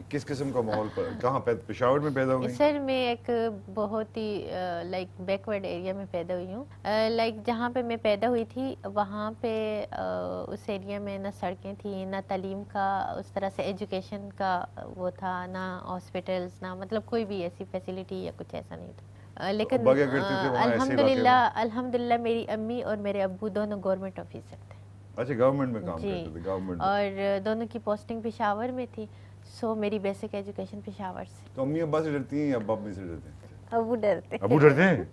کس قسم کا ماحول کہاں پشاور میں پیدا ہوئی؟ سر میں ایک بہت ہی لائک بیکورڈ ایریا میں پیدا ہوئی ہوں. لائک جہاں پہ میں پیدا ہوئی تھی وہاں پہ اس ایریا میں نہ سڑکیں تھیں، نہ تعلیم کا اس طرح سے ایجوکیشن کا وہ تھا، نہ ہاسپٹلس، نہ مطلب کوئی بھی ایسی فیسلٹی یا کچھ ایسا نہیں تھا. لیکن الحمدللہ میری امی اور میرے ابو دونوں گورنمنٹ آفیسر تھے. اچھا، گورنمنٹ میں کام کرتے تھے؟ گورنمنٹ. اور دونوں کی پوسٹنگ پشاور میں تھی. سو میری بیسک ایجوکیشن پشاور سے. تو امی ابا سے ڈرتی ہیں یا ابا امی سے ڈرتے ہیں؟ ابو ڈرتے. ابو ڈرتے ہیں؟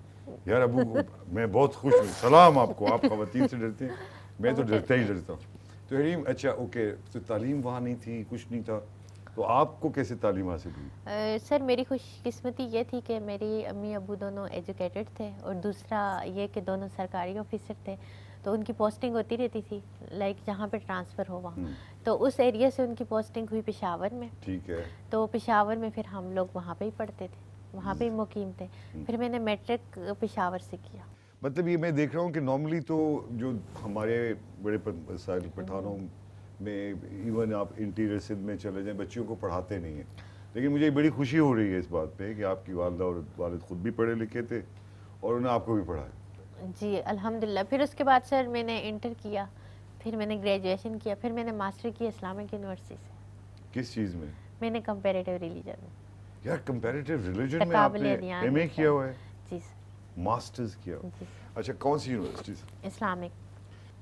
یار ابو میں بہت خوش ہوں، سلام آپ کو، آپ خواتین سے ڈرتے ہیں، میں تو ڈرتا ہی ڈرتا ہوں. تو حریم اچھا اوکے، تو تعلیم وہاں نہیں تھی، کچھ نہیں تھا، تو آپ کو کیسے تعلیم حاصل ہوئی؟ سر میری خوش قسمتی یہ تھی کہ میری امی ابو دونوں ایجوکیٹڈ تھے، اور دوسرا یہ کہ دونوں سرکاری آفیسر تھے، تو ان کی پوسٹنگ ہوتی رہتی تھی لائک جہاں پہ ٹرانسفر ہو وہاں. تو اس ایریا سے ان کی پوسٹنگ ہوئی پشاور میں. ٹھیک ہے. تو پشاور میں پھر ہم لوگ وہاں پہ ہی پڑھتے تھے، وہاں پہ ہی مقیم تھے. پھر میں نے میٹرک پشاور سے کیا. مطلب یہ میں دیکھ رہا ہوں کہ نارملی تو جو ہمارے بڑے پٹھانوں میں ایون آپ انٹیریئر سندھ میں چلے جائیں، بچیوں کو پڑھاتے نہیں ہیں. لیکن مجھے بڑی خوشی ہو رہی ہے اس بات پہ کہ آپ کی والدہ اور والد خود بھی پڑھے لکھے تھے اور انہوں نے آپ کو بھی پڑھایا. جی الحمدللہ. پھر اس کے بعد سر میں نے انٹر کیا، پھر میں نے گریجویشن کیا، پھر میں نے ماسٹر کیا اسلامک یونیورسٹی سے. کس چیز میں؟ میں نے کمپیریٹیو ریلیجن میں. یار کمپیریٹیو ریلیجن میں آپ نے ایم اے کیا ہوا ہے؟ جی سر. ماسٹرز کیا؟ جی. اچھا، کون سی یونیورسٹی سے؟ اسلامک.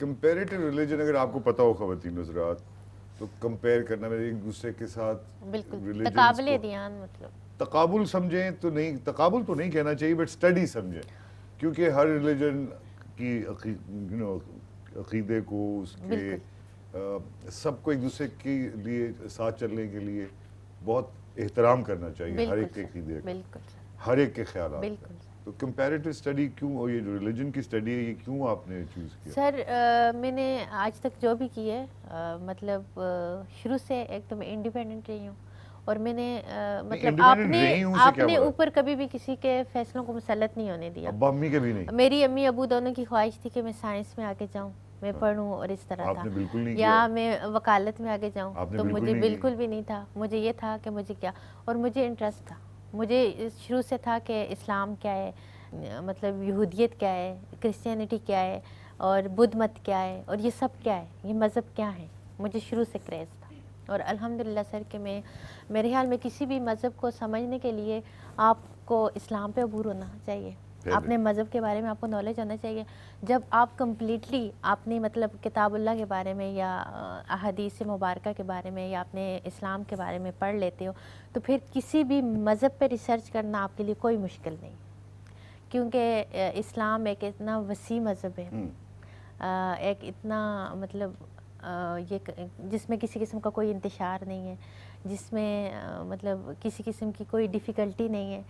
کمپیریٹیو ریلیجن اگر آپ کو پتہ ہو خواتین حضرات، تو کمپیئر کرنا میں ایک دوسرے کے ساتھ بالکل تقابل دیان، مطلب تقابل سمجھیں تو نہیں، تقابل تو نہیں کہنا چاہیے، بٹ اسٹڈی سمجھیں، کیونکہ ہر ریلیجن کی عقیدے کو، اس کے سب کو ایک دوسرے کے لیے ساتھ چلنے کے لیے بہت احترام کرنا چاہیے ہر ایک کے عقیدے کا، ہر ایک کے خیالات کا. تو کمپیریٹیو اسٹڈی کیوں، اور یہ جو ریلیجن کی اسٹڈی ہے یہ کیوں آپ نے چوز کیا؟ سر میں نے آج تک جو بھی کی ہے مطلب شروع سے ایک تو میں انڈیپینڈنٹ رہی ہوں، اور میں نے مطلب آپ نے اوپر کبھی بھی کسی کے فیصلوں کو مسلط نہیں ہونے دیا. ابا امی کے بھی نہیں؟ میری امی ابو دونوں کی خواہش تھی کہ میں سائنس میں آگے جاؤں، میں پڑھوں، اور اس طرح تھا. یا میں وکالت میں آگے جاؤں، تو مجھے بالکل بھی نہیں تھا. مجھے یہ تھا کہ مجھے کیا، اور مجھے انٹرسٹ تھا، مجھے شروع سے تھا کہ اسلام کیا ہے، مطلب یہودیت کیا ہے، کرسچینٹی کیا ہے، اور بدھ مت کیا ہے، اور یہ سب کیا ہے، یہ مذہب کیا ہے. مجھے شروع سے کریز تھا. اور الحمدللہ سر کہ میرے خیال میں کسی بھی مذہب کو سمجھنے کے لیے آپ کو اسلام پہ عبور ہونا چاہیے، اپنے مذہب کے بارے میں آپ کو نالج ہونا چاہیے. جب آپ کمپلیٹلی آپ نے مطلب کتاب اللہ کے بارے میں یا احادیث مبارکہ کے بارے میں یا اپنے اسلام کے بارے میں پڑھ لیتے ہو، تو پھر کسی بھی مذہب پہ ریسرچ کرنا آپ کے لیے کوئی مشکل نہیں، کیونکہ اسلام ایک اتنا وسیع مذہب ہے، ایک اتنا مطلب یہ جس میں کسی قسم کا کوئی انتشار نہیں ہے، جس میں مطلب کسی قسم کی کوئی ڈیفیکلٹی نہیں ہے.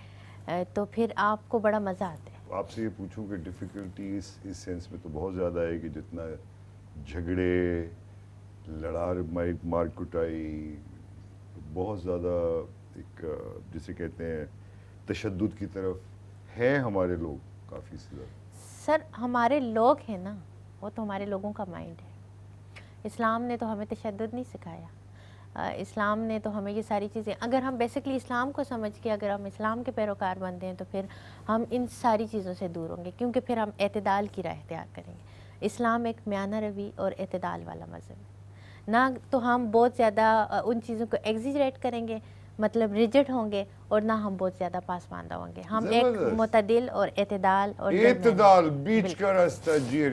تو پھر آپ کو بڑا مزہ آتا ہے. آپ سے یہ پوچھوں کہ ڈیفیکلٹی اس سینس میں تو بہت زیادہ ہے کہ جتنا جھگڑے، مار کٹائی، بہت زیادہ ایک جسے کہتے ہیں تشدد کی طرف ہے ہمارے لوگ کافی زیادہ. سر ہمارے لوگ ہیں نا، وہ تو ہمارے لوگوں کا مائنڈ ہے. اسلام نے تو ہمیں تشدد نہیں سکھایا. اسلام نے تو ہمیں یہ ساری چیزیں، اگر ہم بیسکلی اسلام کو سمجھ کے اگر ہم اسلام کے پیروکار بنتے ہیں تو پھر ہم ان ساری چیزوں سے دور ہوں گے، کیونکہ پھر ہم اعتدال کی راہ اختیار کریں گے. اسلام ایک میانہ روی اور اعتدال والا مذہب ہے. نہ تو ہم بہت زیادہ ان چیزوں کو ایگزیجریٹ کریں گے، مطلب ریجڈ ہوں گے، اور نہ ہم بہت زیادہ پاسماندہ ہوں گے. ہم ایک معتدل اور اعتدال اور بیچ کا راستہ. جی